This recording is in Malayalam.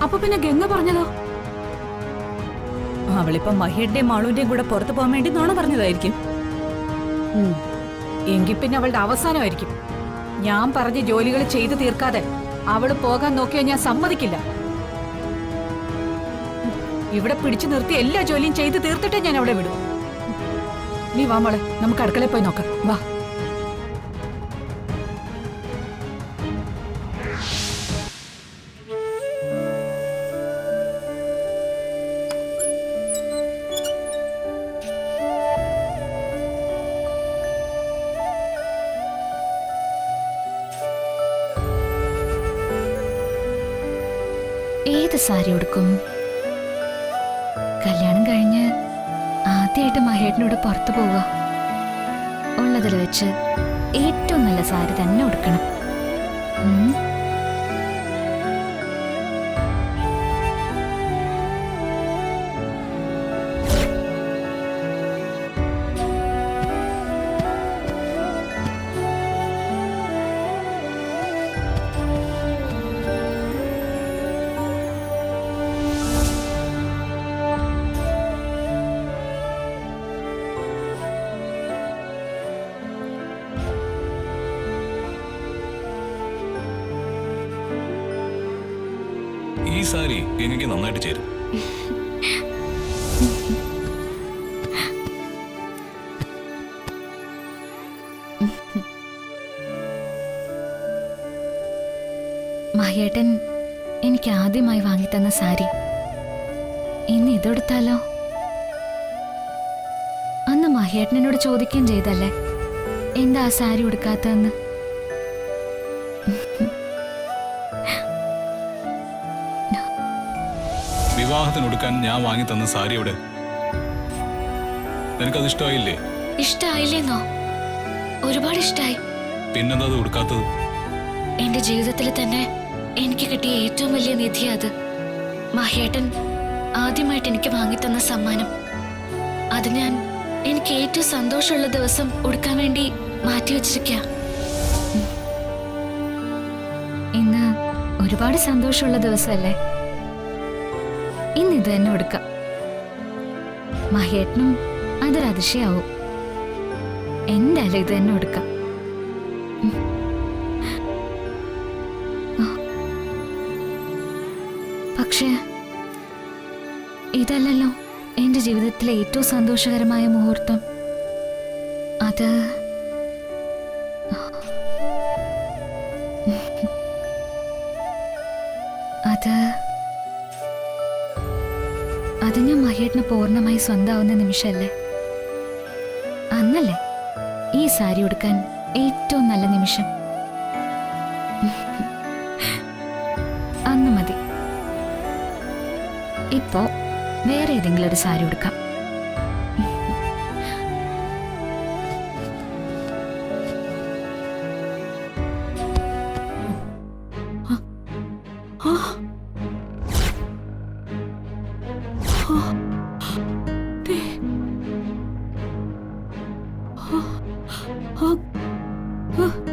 അപ്പൊ പിന്നെ ഗംഗ പറഞ്ഞതോ? അവളിപ്പം മഹിയുടെയും മാളുവിന്റെയും കൂടെ പുറത്തു പോകാൻ വേണ്ടി നോണ പറഞ്ഞതായിരിക്കും. എങ്കിൽ പിന്നെ അവളുടെ അവസാനമായിരിക്കും. ഞാൻ പറഞ്ഞ ജോലികൾ ചെയ്തു തീർക്കാതെ അവള് പോകാൻ നോക്കിയാൽ ഞാൻ സമ്മതിക്കില്ല. ഇവിടെ പിടിച്ചു നിർത്തി എല്ലാ ജോലിയും ചെയ്തു തീർത്തിട്ടേ ഞാൻ അവളെ വിടും. നീ വാ മോളെ, നമുക്ക് അടുക്കളയിൽ പോയി നോക്കാം. വാ. ഏത് സാരി ഉടുക്കും? കല്യാണം കഴിഞ്ഞ് ആദ്യമായിട്ട് മഹേട്ടനോട് പുറത്തു പോവുക. ഉള്ളതിൽ വെച്ച് ഏറ്റവും നല്ല സാരി തന്നെ ഉടുക്കണം. ഈ സാരി എനിക്ക് നന്നായിട്ട് ചേരും. മഹേട്ടൻ എനിക്ക് ആദ്യമായി വാങ്ങിത്തന്ന സാരി ഇന്ന് ഇതെടുത്താലോ? അന്ന് മഹേട്ടനോട് ചോദിക്കുകയും ചെയ്തല്ലേ എന്താ ആ സാരി ഉടുക്കാത്തതെന്ന്. വിവാഹത്തിന് ഉടുക്കാൻ ഞാൻ വാങ്ങി തന്ന സാരി എവിടെ? നിനക്കത് ഇഷ്ടമായില്ലേ? ഇഷ്ടായില്ലേന്നോ? ഒരുപാട് ഇഷ്ടായി. പിന്നെന്താ അത് ഉടുക്കാത്തത്? എന്റെ ജീവിതത്തിൽ തന്നെ എനിക്ക് കിട്ടിയ ഏറ്റവും വലിയ നിധി അത്. മഹേട്ടൻ ആദ്യമായിട്ട് എനിക്ക് വാങ്ങിത്തന്ന സമ്മാനം. അത് ഞാൻ എനിക്ക് ഏറ്റവും സന്തോഷമുള്ള ദിവസം ഉടുക്കാൻ വേണ്ടി മാറ്റിവെച്ചിരിക്കുക. ഇന്ന് ഒരുപാട് സന്തോഷമുള്ള ദിവസമല്ലേ? ഇന്നിത് തന്നെ ഉടുക്കാം. മഹേട്ടനും അതൊരു അതിശയാവും. എന്തായാലും ഇത് തന്നെ ഉടുക്കാം. പക്ഷേ ഇതല്ലല്ലോ എന്റെ ജീവിതത്തിലെ ഏറ്റവും സന്തോഷകരമായ മുഹൂർത്തം. അത് അത് ഞാൻ മഹേട്ടന് പൂർണ്ണമായി സ്വന്തമാവുന്ന നിമിഷമല്ലേ? അന്നല്ലേ ഈ സാരി ഉടുക്കാൻ ഏറ്റവും നല്ല നിമിഷം. അന്ന് മതി. ഇപ്പോ വേറെ ഏതെങ്കിലും ഒരു സാരി ഉടുക്കാം. Oh.